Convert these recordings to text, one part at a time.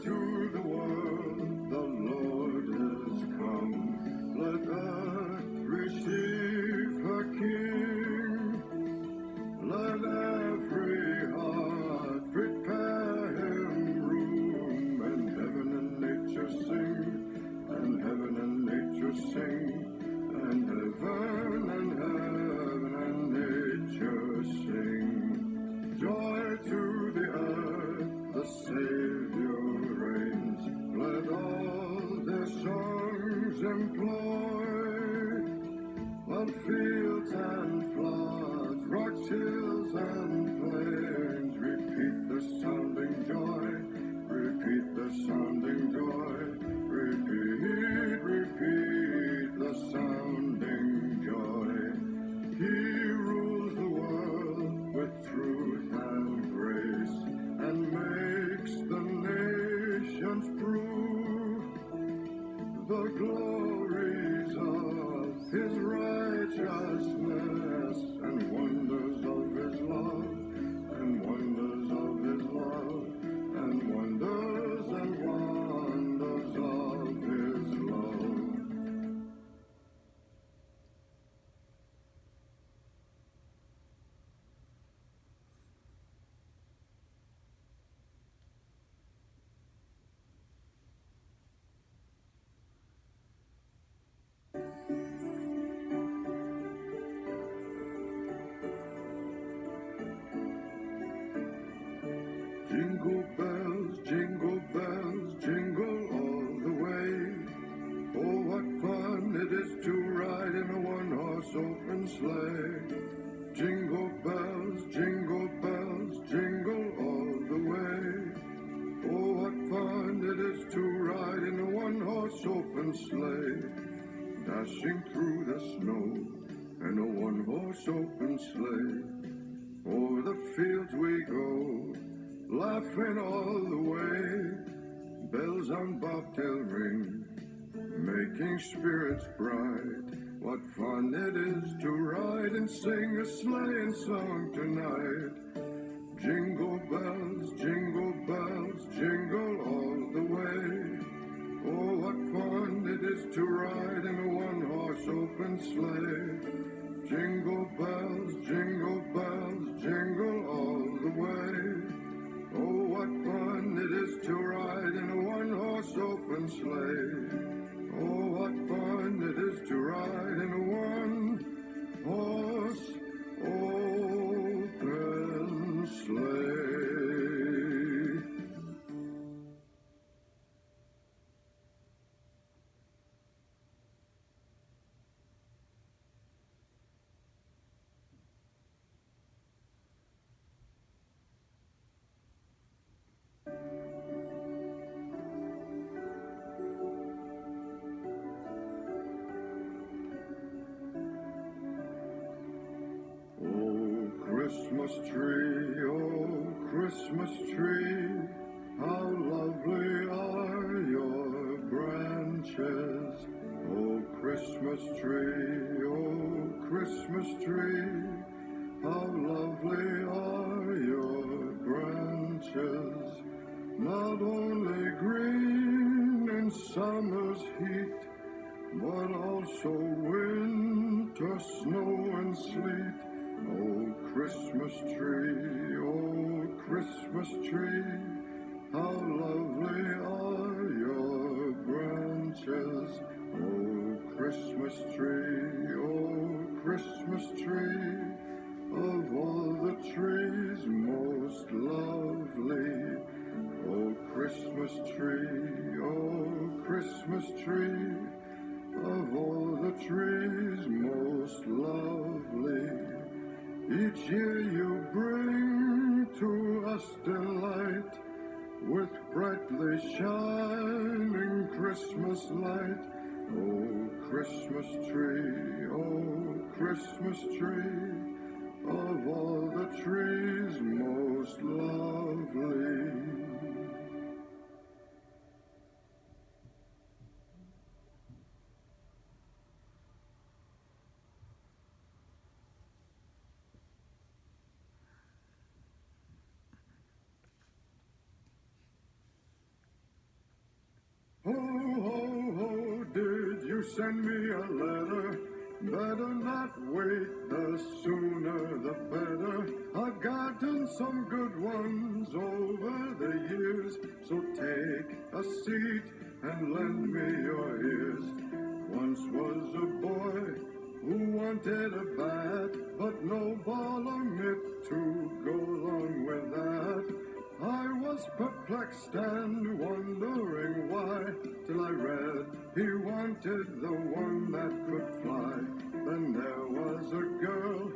to the world, the Lord has come. Let earth receive her King. Let every heart prepare him room, and heaven and nature sing, and heaven and nature sing, and heaven and nature sing. Joy to the earth, the Savior reigns. Let all their songs employ, while fields and floods, rocks, hills, and plains repeat the sounding joy, repeat the sounding joy, repeat the sounding joy. He rules the world with truth and grace, and makes the nations prove the glories of his righteousness, and wonders of his love, and wonders of his love, and wonders of his love. Jingle bells, jingle all the way. Oh, what fun it is to ride in a one-horse open sleigh. Jingle bells, jingle all the way. Oh, what fun it is to ride in a one-horse open sleigh. Dashing through the snow in a one-horse open sleigh. O'er the fields we go, laughing all the way. Bells on bobtail ring, making spirits bright. What fun it is to ride and sing a sleighing song tonight. Jingle bells, jingle all the way. Oh, what fun it is to ride in a one-horse open sleigh. Jingle bells, jingle all the way. Oh, what fun it is to ride in a one-horse open sleigh. Oh, what fun it is to ride in a one-horse open sleigh. Oh, Christmas tree, how lovely are your branches. Oh, Christmas tree, how lovely are your branches. Not only green in summer's heat, but also winter snow and sleet. Oh, Christmas tree, how lovely are your branches. Oh, Christmas tree, of all the trees most lovely. Oh, Christmas tree, of all the trees most lovely. Each year you bring to us delight with brightly shining Christmas light. Oh, Christmas tree, of all the trees most lovely. send me a letter. Better not wait, the sooner the better. I've gotten some good ones over the years, so take a seat and lend me your ears. Once was a boy who wanted a bat, but no ball or mitt to go along with that. I was perplexed and wondering why, till I read he wanted the one that could fly. Then there was a girl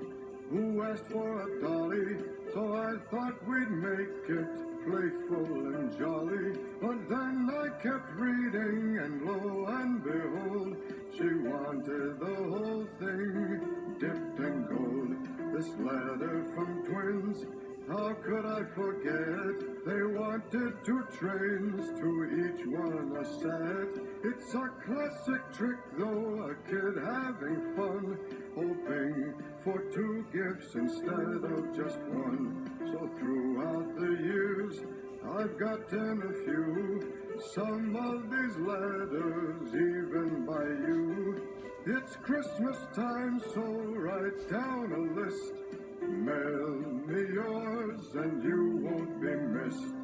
who asked for a dolly, so I thought we'd make it playful and jolly. But then I kept reading, and lo and behold, she wanted the whole thing dipped in gold. This letter from twins, how could I forget? They wanted 2 trains, to each one a set. It's a classic trick, though, a kid having fun, hoping for 2 gifts instead of just one. So throughout the years, I've gotten a few, some of these letters even by you. It's Christmas time, so write down a list. Mail me yours and you won't be missed.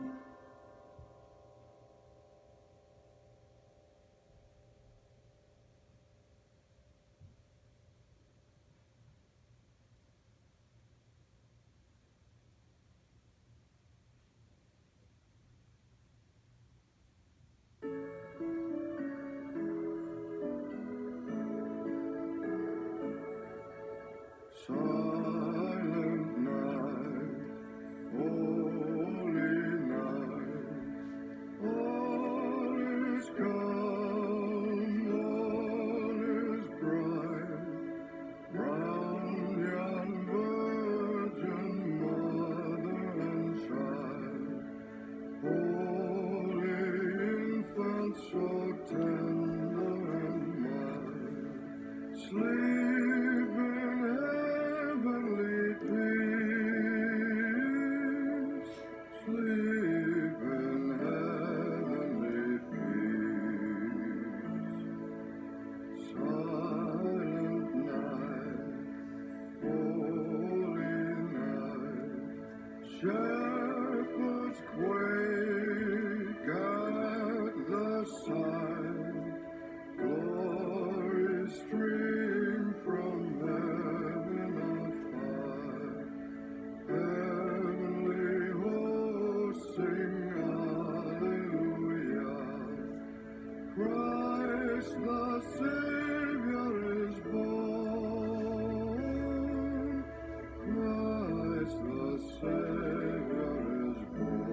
Silent night, holy night, all is calm, all is bright, round yon virgin mother and child, holy infant so tender and mild, sleep in heavenly peace, sleep in heavenly peace. Silent night, holy night, shepherds quake at the sight, glory stream from heaven afar, heavenly hosts sing hallelujah, Christ the Savior is born, Christ the Savior is born.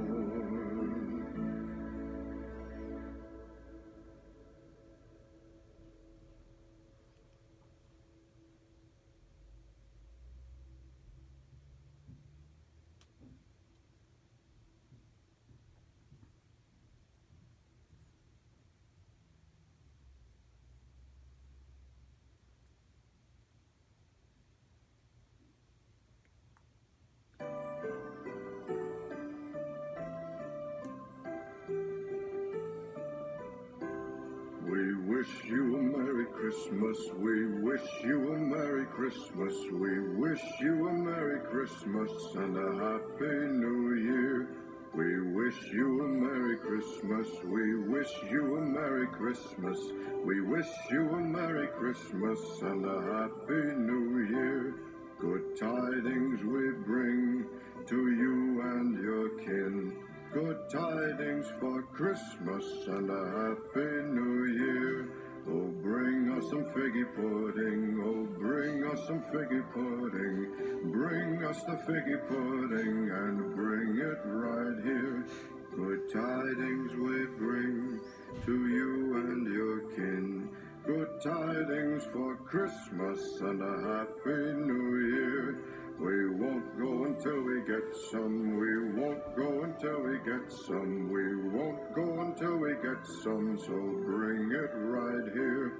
We wish you a Merry Christmas, we wish you a Merry Christmas, we wish you a Merry Christmas and a Happy New Year. We wish you a Merry Christmas, we wish you a Merry Christmas, we wish you a Merry Christmas and a Happy New Year. Good tidings we bring to you and your kin, good tidings for Christmas and a Happy New Year. Oh, bring us some figgy pudding, oh, bring us some figgy pudding, bring us the figgy pudding and bring it right here. Good tidings we bring to you and your kin, good tidings for Christmas and a Happy New Year. We won't go until we get some, we won't go until we get some, we won't go until we get some, so bring it right here.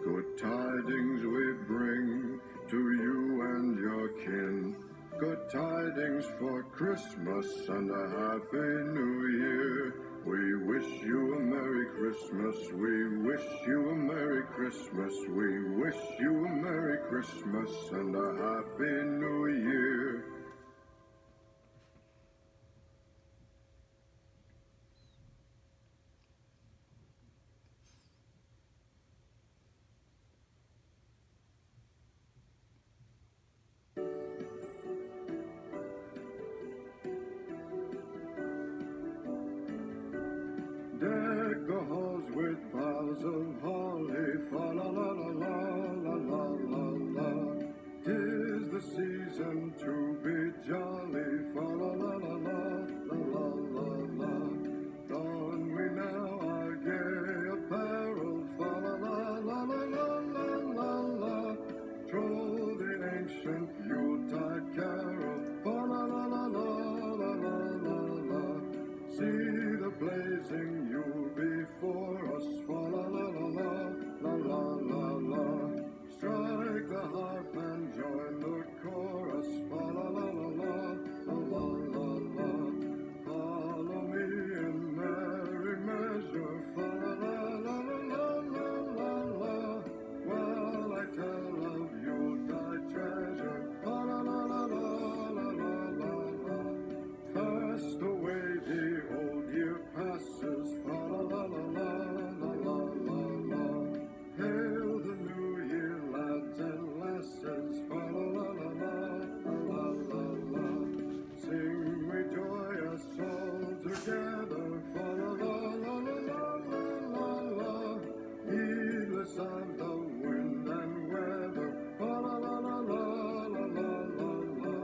Good tidings we bring to you and your kin, good tidings for Christmas and a Happy New Year. We wish you a Merry Christmas, we wish you a Merry Christmas. Christmas. We wish you a Merry Christmas and a Happy New Year. Deck the halls with boughs of holly, fa la la la la la la la la. 'Tis the season to be jolly, fa la la la la la la la la. Don we now our gay apparel, fa la la la la la la la la. Troll the ancient Yuletide carol, fa la la la la la la la la. See the blazing Yule before us, fa la la la la la la la la. Strike the harp and join the chorus, fa la la la la la la la la. Follow me in merry measure, fa la la la la la la la. While I tell of Yuletide treasure, fa la la la la la la la la. Fast away the old year passes, fa la la la la la la la la. Hail the new year, lads and lasses, fa la la la la la la la. Sing we joyous all together, fa la la la la la la la. Heedless of the wind and weather, fa la la la la la la la la.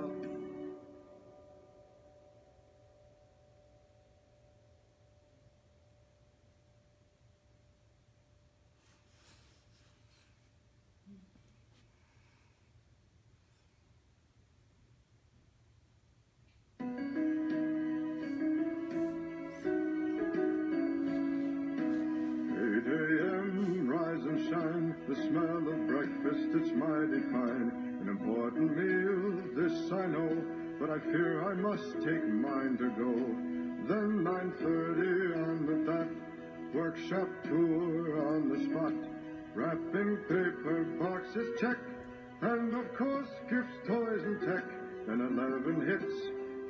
Rise and shine, the smell of breakfast, it's mighty fine. An important meal, this I know, but I fear I must take mine to go. Then 9:30 on the dot, workshop tour on the spot. Wrapping paper boxes, check, and of course gifts, toys, and tech. And 11 hits,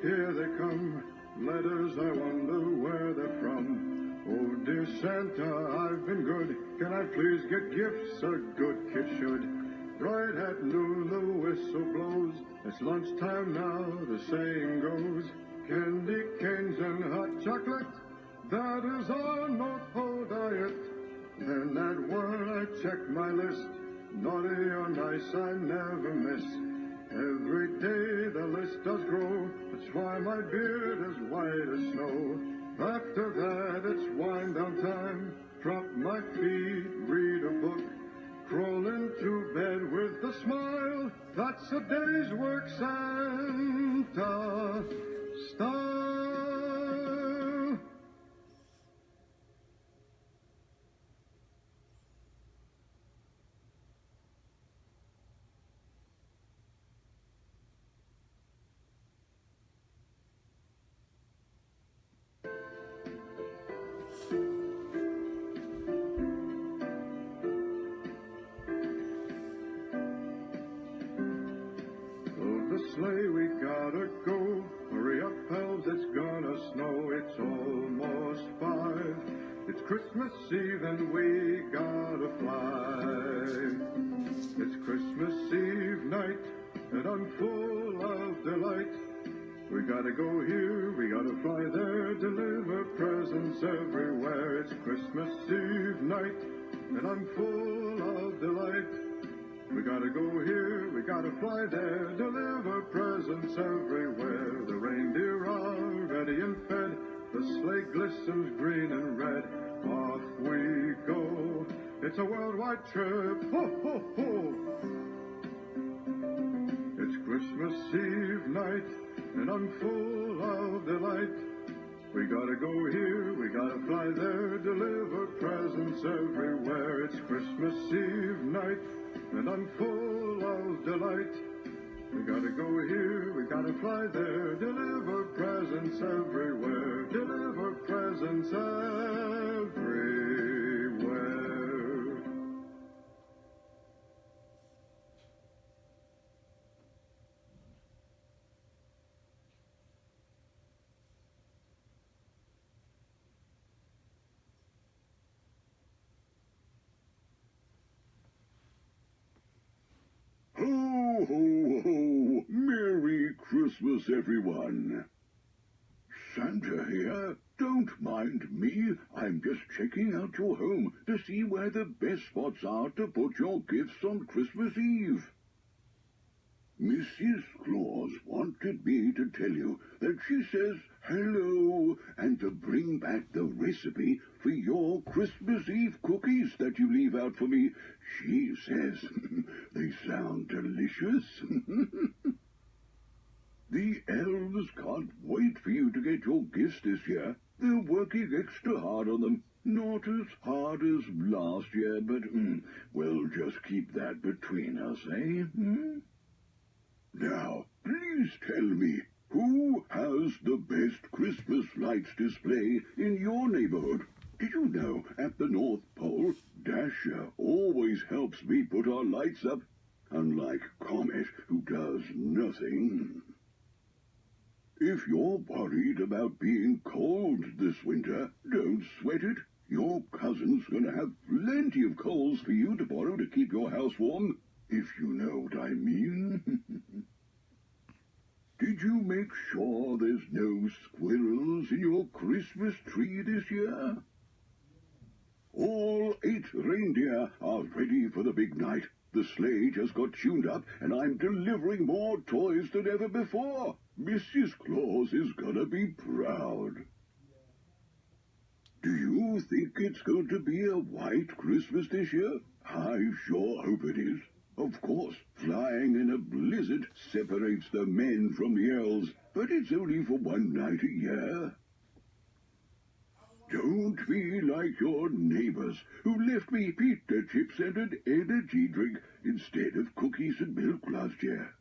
here they come, letters I wonder where they're from. Oh, dear Santa, I've been good. Can I please get gifts? A good kid should. Right at noon, the whistle blows. It's lunchtime now, the saying goes. Candy canes and hot chocolate, that is our North Pole diet. Then at 1 I check my list. Naughty or nice, I never miss. Every day the list does grow. That's why my beard is white as snow. After that, it's wind down time. Drop my feet, read a book. Crawl into bed with a smile. That's a day's work, Santa style. Sleigh, we gotta go. Hurry up, elves, it's gonna snow. It's almost 5. It's Christmas Eve and we gotta fly. It's Christmas Eve night and I'm full of delight. We gotta go here, we gotta fly there, deliver presents everywhere. It's Christmas Eve night and I'm full of delight. We gotta go here, we gotta fly there, deliver presents everywhere. The reindeer are ready and fed, the sleigh glistens green and red. Off we go, it's a worldwide trip, ho, ho, ho. It's Christmas Eve night, and I'm full of delight. We gotta go here, we gotta fly there, deliver presents everywhere. It's Christmas Eve night, and I'm full of delight. We gotta go here, we gotta fly there, deliver presents everywhere, deliver presents everywhere. Christmas, everyone. Santa here. Don't mind me. I'm just checking out your home to see where the best spots are to put your gifts on Christmas Eve. Mrs. Claus wanted me to tell you that she says hello and to bring back the recipe for your Christmas Eve cookies that you leave out for me. She says they sound delicious. The elves can't wait for you to get your gifts this year. They're working extra hard on them. Not as hard as last year, but we'll just keep that between us, eh? Now, please tell me, who has the best Christmas lights display in your neighborhood? Did you know at the North Pole, Dasher always helps me put our lights up, unlike Comet, who does nothing? If you're worried about being cold this winter, don't sweat it. Your cousin's gonna have plenty of coals for you to borrow to keep your house warm, if you know what I mean. Did you make sure there's no squirrels in your Christmas tree this year? All 8 reindeer are ready for the big night. The sleigh just got tuned up, and I'm delivering more toys than ever before. Mrs. Claus is gonna be proud. Do you think it's going to be a white Christmas this year? I sure hope it is. Of course, flying in a blizzard separates the men from the elves, but it's only for one night a year. Don't be like your neighbors who left me pita chips and an energy drink instead of cookies and milk last year.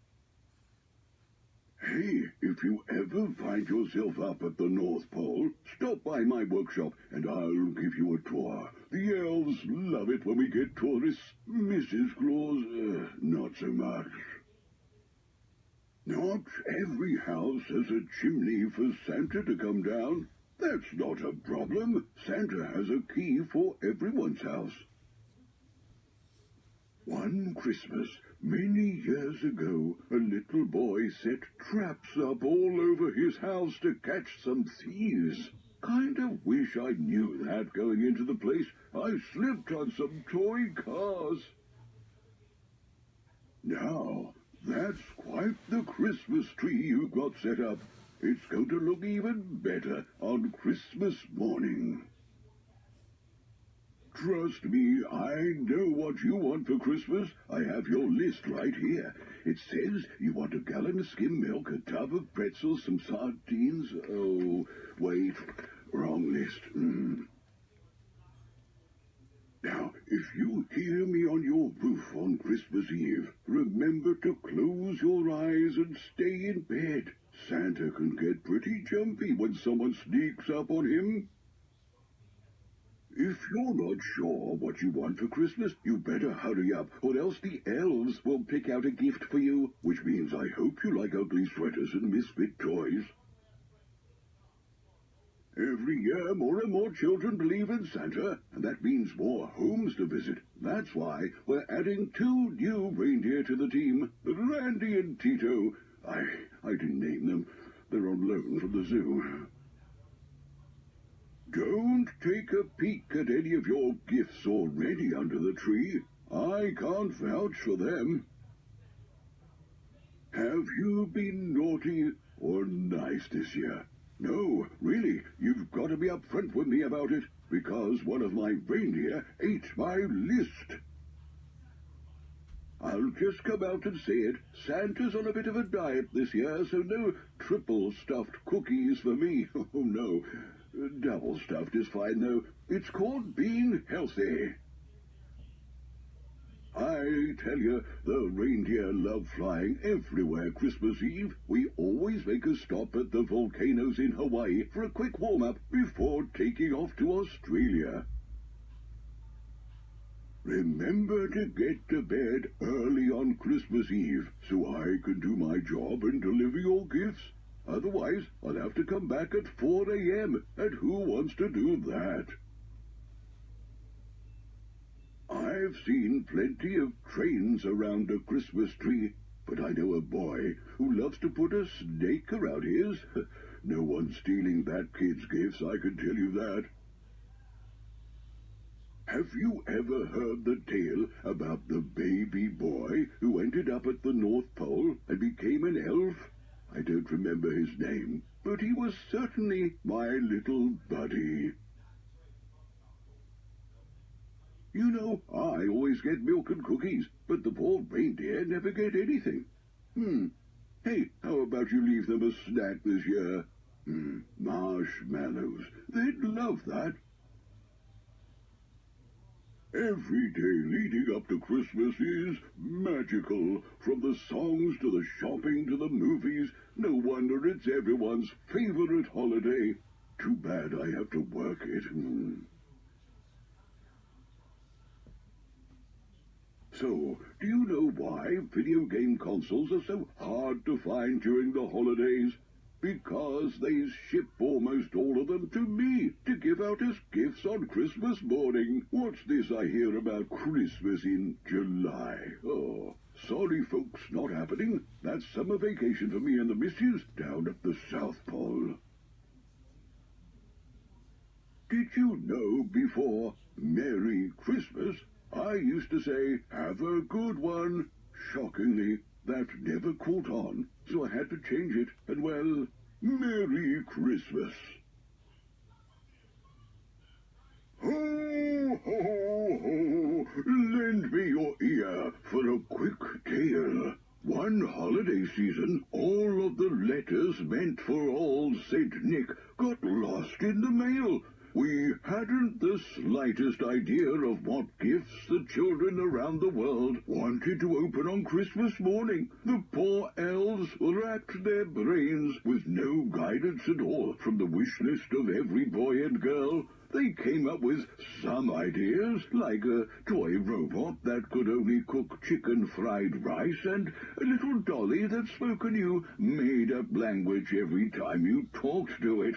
Hey, if you ever find yourself up at the North Pole, stop by my workshop and I'll give you a tour. The elves love it when we get tourists. Mrs. Claus, not so much. Not every house has a chimney for Santa to come down. That's not a problem. Santa has a key for everyone's house. One Christmas, many years ago, a little boy set traps up all over his house to catch some thieves. Kind of wish I knew that going into the place. I slipped on some toy cars. Now, that's quite the Christmas tree you've got set up. It's going to look even better on Christmas morning. Trust me, I know what you want for Christmas. I have your list right here. It says you want a gallon of skim milk, a tub of pretzels, some sardines. Oh, wait, wrong list. Now, if you hear me on your roof on Christmas Eve, remember to close your eyes and stay in bed. Santa can get pretty jumpy when someone sneaks up on him. If you're not sure what you want for Christmas, you better hurry up, or else the elves will pick out a gift for you, which means I hope you like ugly sweaters and misfit toys. Every year, more and more children believe in Santa, and that means more homes to visit. That's why we're adding 2 new reindeer to the team, Randy and Tito. I didn't name them. They're on loan from the zoo. Don't take a peek at any of your gifts already under the tree. I can't vouch for them. Have you been naughty or nice this year? No, really, you've got to be upfront with me about it, because one of my reindeer ate my list. I'll just come out and say it. Santa's on a bit of a diet this year, so no triple stuffed cookies for me. Oh, no. Double stuffed is fine, though. It's called being healthy. I tell you, the reindeer love flying everywhere Christmas Eve. We always make a stop at the volcanoes in Hawaii for a quick warm-up before taking off to Australia. Remember to get to bed early on Christmas Eve so I can do my job and deliver your gifts. Otherwise, I'll have to come back at 4 a.m., and who wants to do that? I've seen plenty of trains around a Christmas tree. But I know a boy who loves to put a snake around his. No one's stealing that kid's gifts, I can tell you that. Have you ever heard the tale about the baby boy who ended up at the North Pole and became an elf? I don't remember his name, but he was certainly my little buddy. You know, I always get milk and cookies, but the poor reindeer never get anything. Hey, how about you leave them a snack this year? Marshmallows. They'd love that. Every day leading up to Christmas is magical. From the songs to the shopping to the movies. No wonder it's everyone's favorite holiday. Too bad I have to work it. So, do you know why video game consoles are so hard to find during the holidays? Because they ship almost all of them to me to give out as gifts on Christmas morning. What's this I hear about Christmas in July? Oh, sorry folks, not happening. That's summer vacation for me and the missus down at the South Pole. Did you know before Merry Christmas, I used to say, have a good one? Shockingly, that never caught on, so I had to change it, and well, Merry Christmas. Ho, ho, ho, lend me your ear for a quick tale. One holiday season, all of the letters meant for old St. Nick got lost in the mail. We hadn't the slightest idea of what gifts the children around the world wanted to open on Christmas morning. The poor elves racked their brains with no guidance at all from the wish list of every boy and girl. They came up with some ideas, like a toy robot that could only cook chicken fried rice and a little dolly that spoke a new made-up language every time you talked to it.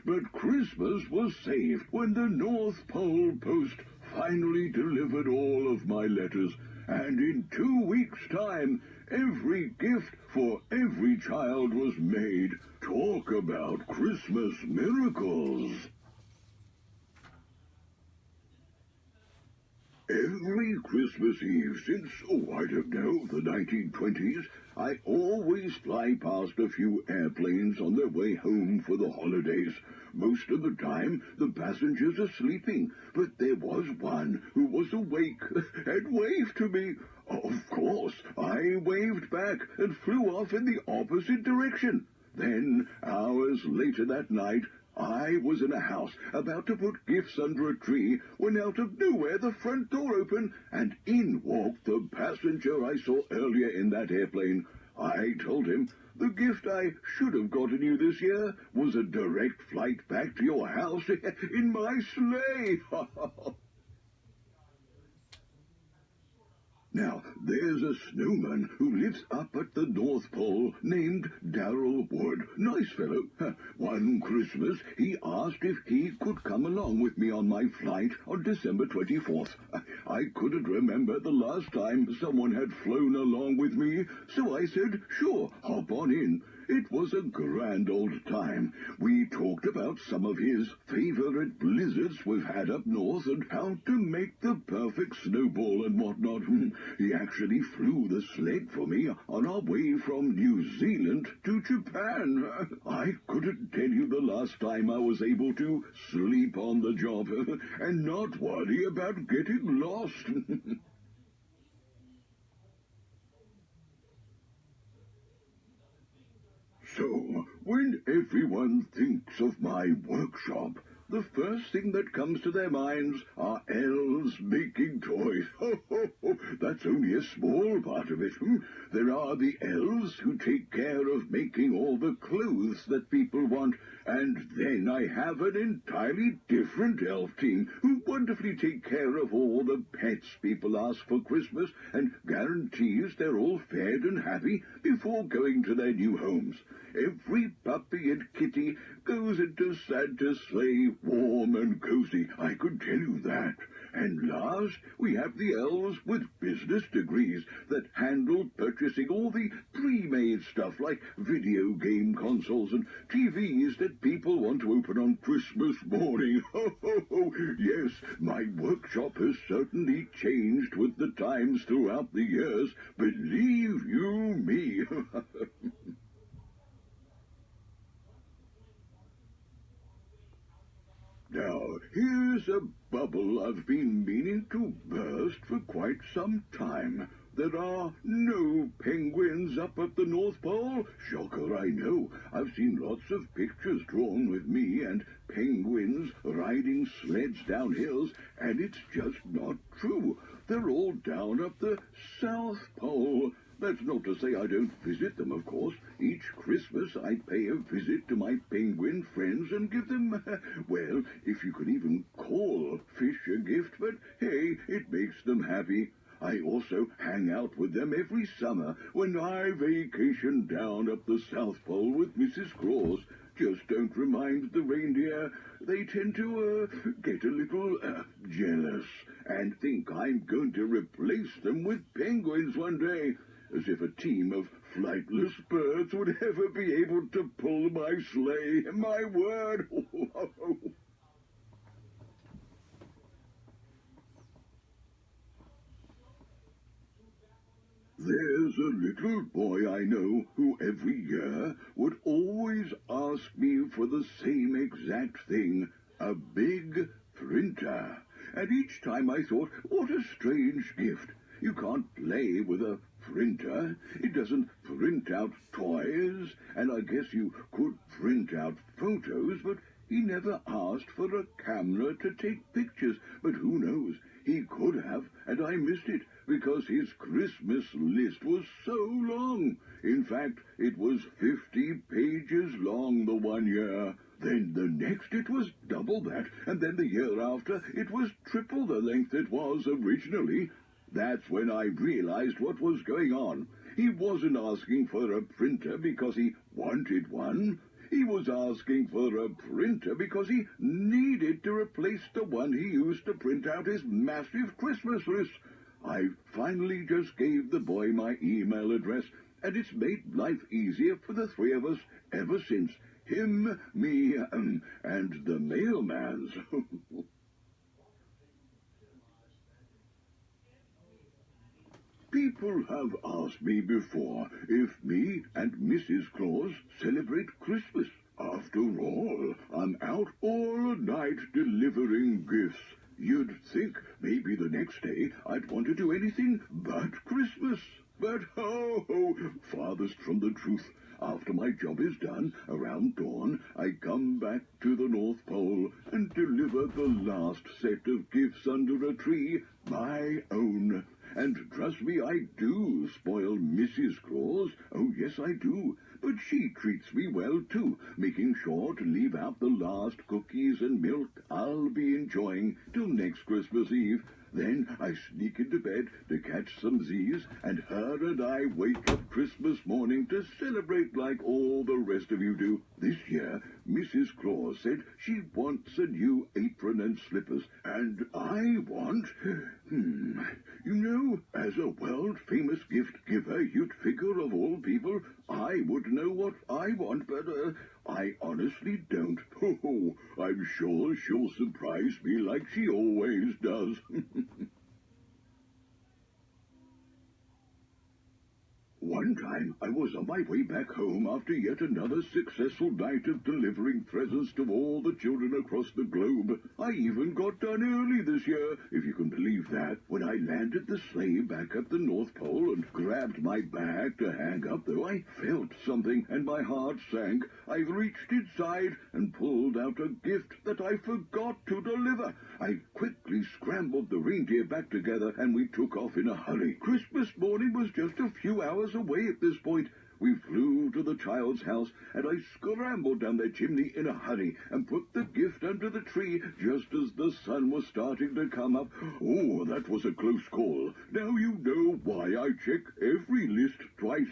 But Christmas was saved when the North Pole Post finally delivered all of my letters, and in 2 weeks' time, every gift for every child was made. Talk about Christmas miracles! Every Christmas Eve since, I don't know, the 1920s, I always fly past a few airplanes on their way home for the holidays. Most of the time, the passengers are sleeping, but there was one who was awake and waved to me. Of course, I waved back and flew off in the opposite direction. Then, hours later that night, I was in a house about to put gifts under a tree when out of nowhere the front door opened and in walked the passenger I saw earlier in that airplane. I told him the gift I should have gotten you this year was a direct flight back to your house in my sleigh. Now, there's a snowman who lives up at the North Pole named Darrell Wood. Nice fellow. One Christmas, he asked if he could come along with me on my flight on December 24th. I couldn't remember the last time someone had flown along with me, so I said, sure, hop on in. It was a grand old time. We talked about some of his favorite blizzards we've had up north and how to make the perfect snowball and whatnot. He actually flew the sled for me on our way from New Zealand to Japan. I couldn't tell you the last time I was able to sleep on the job and not worry about getting lost. So, when everyone thinks of my workshop, the first thing that comes to their minds are elves making toys. Ho, ho, ho. That's only a small part of it. There are the elves who take care of making all the clothes that people want, and then I have an entirely different elf team who wonderfully take care of all the pets people ask for Christmas and guarantees they're all fed and happy before going to their new homes. Every puppy and kitty goes into Santa's sleigh warm and cozy, I could tell you that. And last, we have the elves with business degrees that handle purchasing all the pre-made stuff like video game consoles and TVs that people want to open on Christmas morning. Ho, ho, ho! Yes, my workshop has certainly changed with the times throughout the years. Believe you me. Now, here's a bubble I've been meaning to burst for quite some time. There are no penguins up at the North Pole. Shocker, I know. I've seen lots of pictures drawn with me and penguins riding sleds down hills, and it's just not true. They're all down at the South Pole. That's not to say I don't visit them, of course. Each Christmas I pay a visit to my penguin friends and give them, well, if you can even call fish a gift, but hey, it makes them happy. I also hang out with them every summer when I vacation down at the South Pole with Mrs. Claus. Just don't remind the reindeer. They tend to get a little jealous and think I'm going to replace them with penguins one day. As if a team of flightless birds would ever be able to pull my sleigh. My word! There's a little boy I know who every year would always ask me for the same exact thing, a big printer. And each time I thought, what a strange gift. You can't play with a printer. It doesn't print out toys, and I guess you could print out photos, but he never asked for a camera to take pictures. But who knows? He could have, and I missed it, because his Christmas list was so long. In fact, it was 50 pages long the one year. Then the next it was double that, and then the year after it was triple the length it was originally. That's when I realized what was going on. He wasn't asking for a printer because he wanted one. He was asking for a printer because he needed to replace the one he used to print out his massive Christmas list. I finally just gave the boy my email address, and it's made life easier for the three of us ever since. Him, me, and the mailman's. People have asked me before if me and Mrs. Claus celebrate Christmas. After all, I'm out all night delivering gifts. You'd think maybe the next day I'd want to do anything but Christmas. But ho, ho, farthest from the truth. After my job is done, around dawn, I come back to the North Pole and deliver the last set of gifts under a tree, my own. And trust me, I do spoil Mrs. Claus. Oh, yes, I do. But she treats me well, too, making sure to leave out the last cookies and milk I'll be enjoying till next Christmas Eve. Then I sneak into bed to catch some Z's, and her and I wake up Christmas morning to celebrate like all the rest of you do. This year, Mrs. Claus said she wants a new apron and slippers, and I want... You know, as a world-famous gift giver, you'd figure of all people, I would know what I want, but I honestly don't. Oh, I'm sure she'll surprise me like she always does. One time, I was on my way back home after yet another successful night of delivering presents to all the children across the globe. I even got done early this year, if you can believe that. When I landed the sleigh back at the North Pole and grabbed my bag to hang up, though, I felt something and my heart sank. I reached inside and pulled out a gift that I forgot to deliver. I quickly scrambled the reindeer back together and we took off in a hurry. Christmas morning was just a few hours away at this point. We flew to the child's house, and I scrambled down the chimney in a hurry and put the gift under the tree just as the sun was starting to come up. Oh, that was a close call. Now you know why I check every list twice.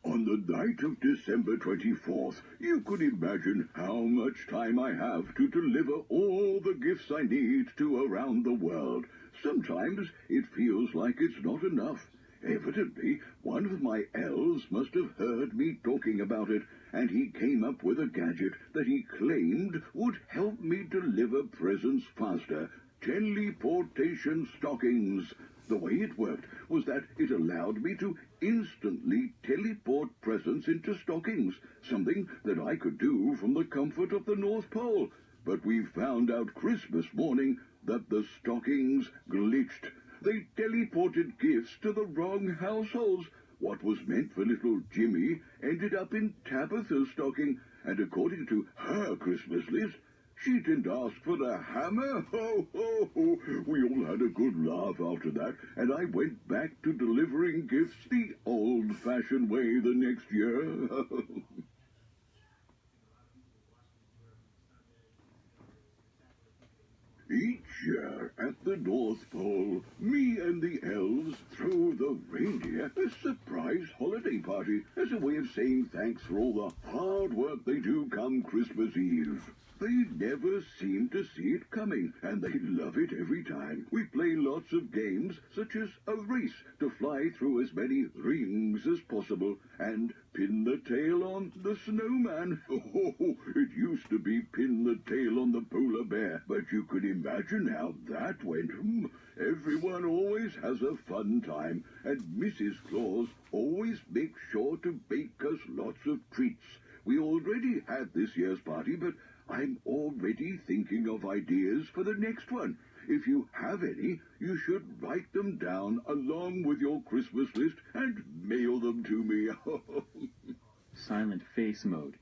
On the night of December 24th, you could imagine how much time I have to deliver all the gifts I need to around the world. Sometimes it feels like it's not enough. Evidently, one of my elves must have heard me talking about it, and he came up with a gadget that he claimed would help me deliver presents faster. Teleportation stockings. The way it worked was that it allowed me to instantly teleport presents into stockings, something that I could do from the comfort of the North Pole. But we found out Christmas morning that the stockings glitched. They teleported gifts to the wrong households. What was meant for little Jimmy ended up in Tabitha's stocking, and according to her Christmas list, she didn't ask for the hammer. Ho, ho, ho. We all had a good laugh after that, and I went back to delivering gifts the old-fashioned way the next year. Each year at the North Pole, me and the elves throw the reindeer a surprise holiday party as a way of saying thanks for all the hard work they do come Christmas Eve. They never seem to see it coming, and they love it every time. We play lots of games, such as a race to fly through as many rings as possible, and pin the tail on the snowman. Oh, it used to be pin the tail on the polar bear, but you could imagine how that went. Everyone always has a fun time, and Mrs. Claus always makes sure to bake us lots of treats. We already had this year's party, but I'm already thinking of ideas for the next one. If you have any, you should write them down along with your Christmas list and mail them to me. Silent face mode.